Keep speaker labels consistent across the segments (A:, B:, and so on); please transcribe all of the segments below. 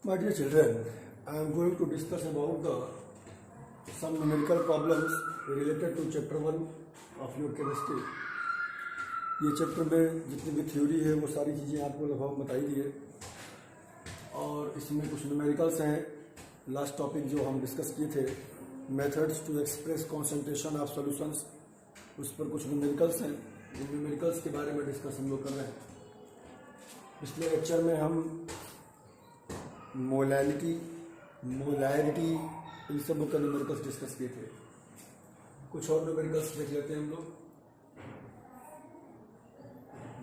A: My dear children, I am going to discuss about some numerical problems related to chapter 1 of your chemistry. ये chapter में जितनी भी theory है वो सारी चीज़ें आपको लगभग बताई दी है और इसमें कुछ न्यूमेरिकल्स हैं. लास्ट टॉपिक जो हम डिस्कस किए थे methods to express concentration of solutions, उस पर कुछ न्यूमेरिकल्स हैं. इन न्यूमेरिकल्स के बारे में डिस्कस हम लोग कर रहे हैं. पिछले लेक्चर में हम मोलैरिटी इन सब का न्यूमेरिकल्स डिस्कस किए थे. कुछ और न्यूमेरिकल्स देख लेते हैं हम लोग.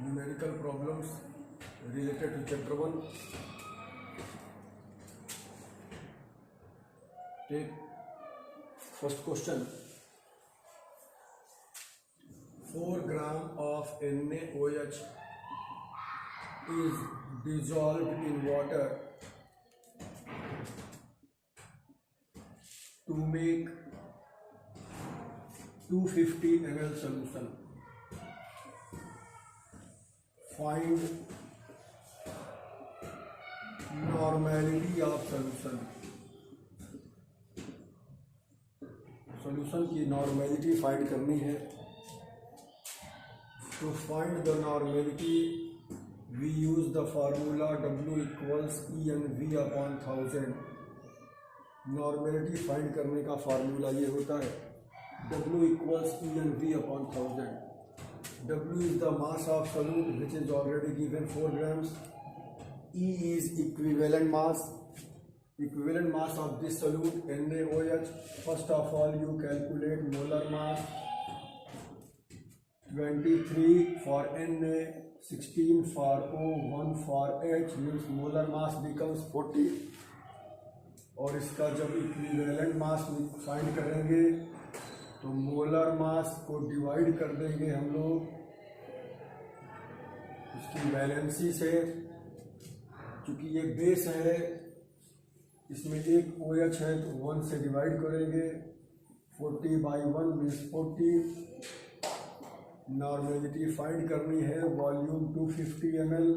A: Numerical problems related to chapter 1. Take first question. 4 gram of NaOH is dissolved in water to make 250 ml solution. Find normality of solution. Solution की नॉर्मेलिटी फाइंड करनी है. To find the normality we use the formula W equals EnV upon 1000. Normality find करने का formula ये होता है W equals EnV upon 1000. W is the mass of solute which is already given 4 grams. E is equivalent mass of this solute NaOH. First of all you calculate molar mass. 23 for Na, 16 for O, 1 for H means molar mass becomes 40. और इसका जब equivalent mass find करेंगे तो molar mass को divide कर देंगे हम लोग इसकी वैलेंसी से. क्योंकि ये बेस है इसमें एक OH है तो 1 से डिवाइड करेंगे. 40 by 1 मीन्स 40. नॉर्मेलिटी फाइंड करनी है volume 250 ml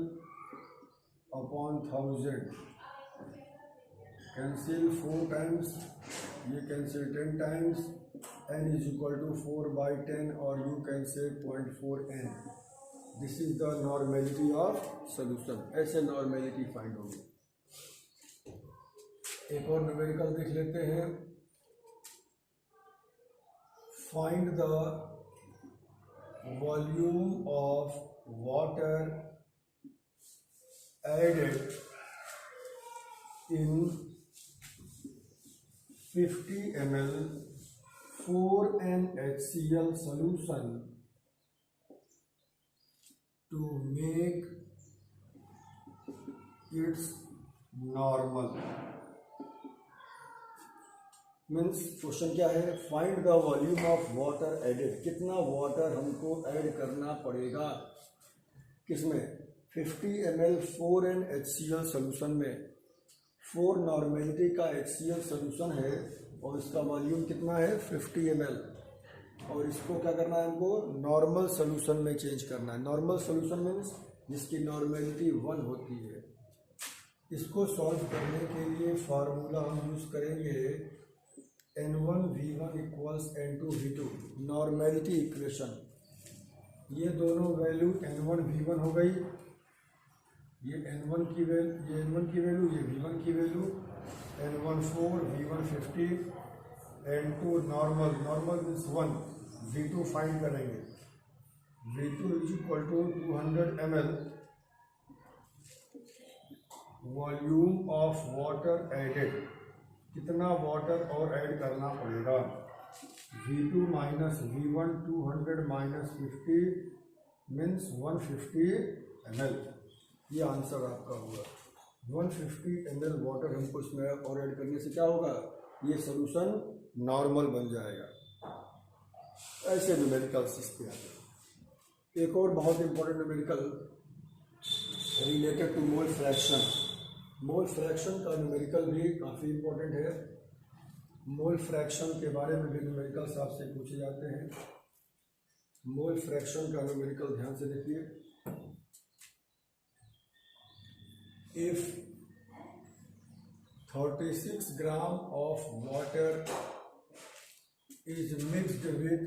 A: upon 1000. Cancel 4 times, ये cancel 10 times. n is equal to 4 by 10 और you can say 0.4 n. This is the normality of solution. ऐसे नॉर्मेलिटी फाइंड होगी. एक और न्यूमेरिकल देख लेते हैं. Find the volume of water added in 50 ml 4NaHCl solution to make its normal. Means question क्या है? Find the volume of water added. कितना वाटर हमको ऐड करना पड़ेगा किसमें? 50 ml 4NaHCl सोल्यूशन में. 4 नॉर्मेलिटी का HCl सोल्यूशन है और इसका वॉल्यूम कितना है? 50 ml. और इसको क्या करना है हमको? नॉर्मल सोल्यूशन में चेंज करना है. नॉर्मल सोल्यूशन मीन्स जिसकी नॉर्मेलिटी 1 होती है. इसको सॉल्व करने के लिए फार्मूला हम यूज करेंगे N1V1 equals N2V2. Normality equation. ये दोनों वैल्यू N1V1 हो गई. ये N1 की वैल्यू, ये V1 की value. N1 4, V1 50, N2 normal means 1. V2 find करेंगे. V2 is equal to 200 ml volume of water added. कितना वाटर और ऐड करना पड़ेगा? V2 minus V1 200 minus 50 means 150 ml. ये आंसर आपका होगा. 150 ml वाटर हमको इसमें और ऐड करने से क्या होगा? ये सोल्यूशन नॉर्मल बन जाएगा. ऐसे न्यूमेरिकल्स इस पे आते हैं. एक और बहुत important numerical related to mole fraction. Mole fraction का न्यूमेरिकल भी काफ़ी इंपॉर्टेंट है. मोल फ्रैक्शन के बारे में भी न्यूमेरिकल्स आपसे पूछे जाते हैं. मोल फ्रैक्शन का न्यूमेरिकल ध्यान से देखिए. if 36 gram of water is mixed with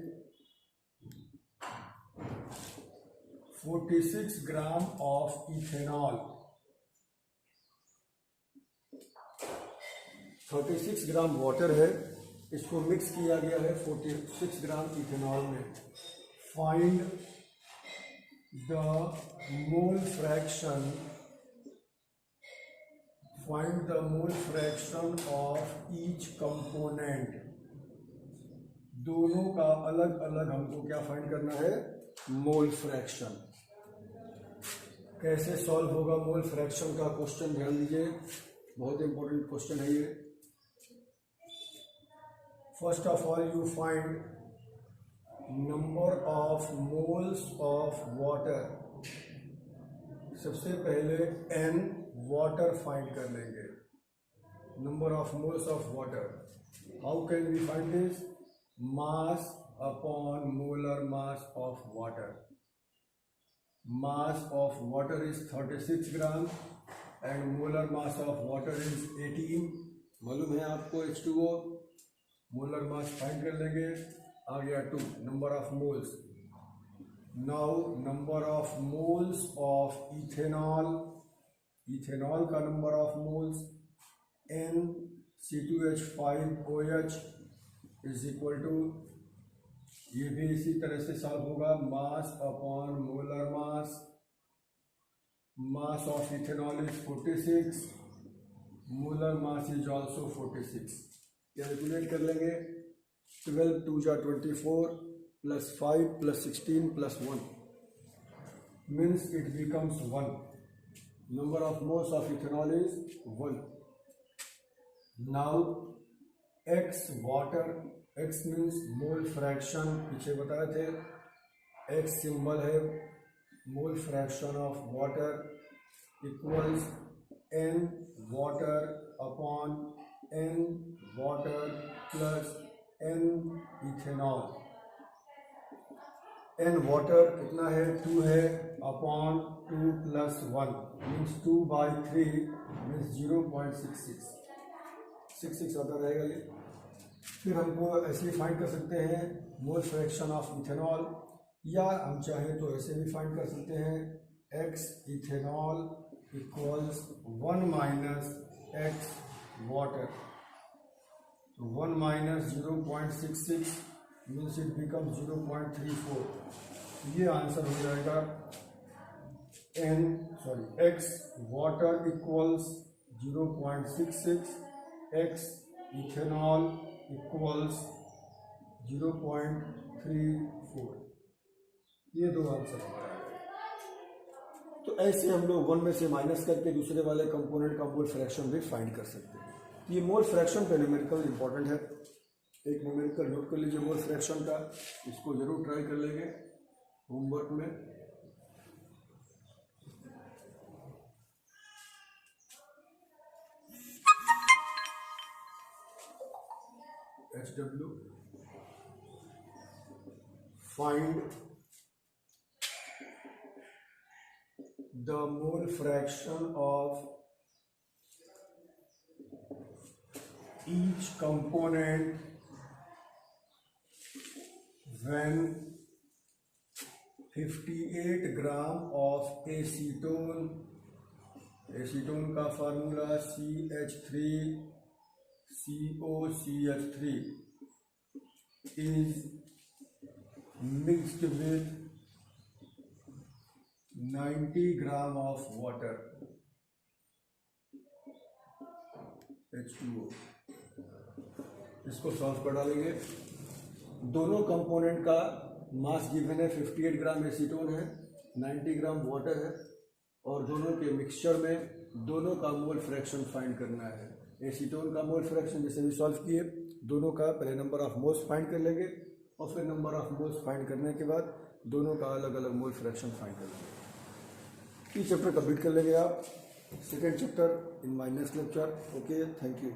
A: 46 gram of ethanol. 36 gram water है, इसको मिक्स किया गया है 46 ग्राम इथेनॉल में। Find the mole fraction of each component. दोनों का अलग अलग हमको क्या फाइंड करना है? Mole fraction. कैसे सॉल्व होगा मोल फ्रैक्शन का क्वेश्चन? ध्यान दीजिए, बहुत इंपॉर्टेंट क्वेश्चन है ये। First of all you find number of moles of water. सबसे पहले n वाटर फाइंड कर लेंगे, number of moles of water. How can we find this? Mass upon molar mass of water. Mass of water is 36 gram and molar mass of water is 18। मालूम है आपको H2O, molar mass find कर लेंगे, आ गया 2। Number of moles. Now number of moles of ethanol. Ethanol का number of moles NC2H5OH is equal to, ये भी इसी तरह से सॉल्व होगा, mass upon molar mass. Mass of ethanol is 46, molar mass is also 46। Calculate कर लेंगे, 12 2 जा 24 plus 5 plus 16 plus 1 means it becomes 1। Number of moles of ethanol is 1। Now X water, X means mole fraction, पीछे बताए थे, X symbol है mole fraction of water equals N water upon N water plus N ethanol. N water कितना है? 2 है, upon 2 plus 1 means 2/3 means 0.66 आता रहेगा ये। फिर हमको ऐसे ही फाइंड कर सकते हैं मोल फ्रैक्शन ऑफ इथेनॉल, या हम चाहें तो ऐसे भी फाइंड कर सकते हैं x ethanol equals 1 minus x water. तो 1 माइनस 0.66 मीन्स इट बिकम 0.34। ये आंसर हो जाएगा x water equals 0.66, x ethanol equals 0.34। ये दो आंसर हमारा है। तो ऐसे हम लोग 1 में से माइनस करके दूसरे वाले कंपोनेंट का मोल फ्रैक्शन भी फाइंड कर सकते हैं। ये मोल फ्रैक्शन का न्यूमेरिकल इंपॉर्टेंट है, एक न्यूमेरिकल नोट कर लीजिए मोल फ्रैक्शन का, इसको जरूर ट्राई कर लेंगे होमवर्क में। HW, find the mole fraction of each component when 58 gram of acetone. Acetone का formula CH3COCH3 is mixed with 90 gram of water H2O। इसको सॉल्व कर डालेंगे। दोनों कंपोनेंट का मास गिवन है, 58 ग्राम एसीटोन है, 90 ग्राम वाटर है, और दोनों के मिक्सचर में दोनों का मोल फ्रैक्शन फाइंड करना है। एसीटोन का मोल फ्रैक्शन जैसे भी सॉल्व किए, दोनों का पहले नंबर ऑफ मोल्स फाइंड कर लेंगे और फिर नंबर ऑफ मोल्स फाइंड करने के बाद दोनों का अलग अलग मोल फ्रैक्शन फाइंड कर लेंगे। ये चैप्टर कंप्लीट कर लेंगे आप, second chapter in my next lecture. Okay, thank you.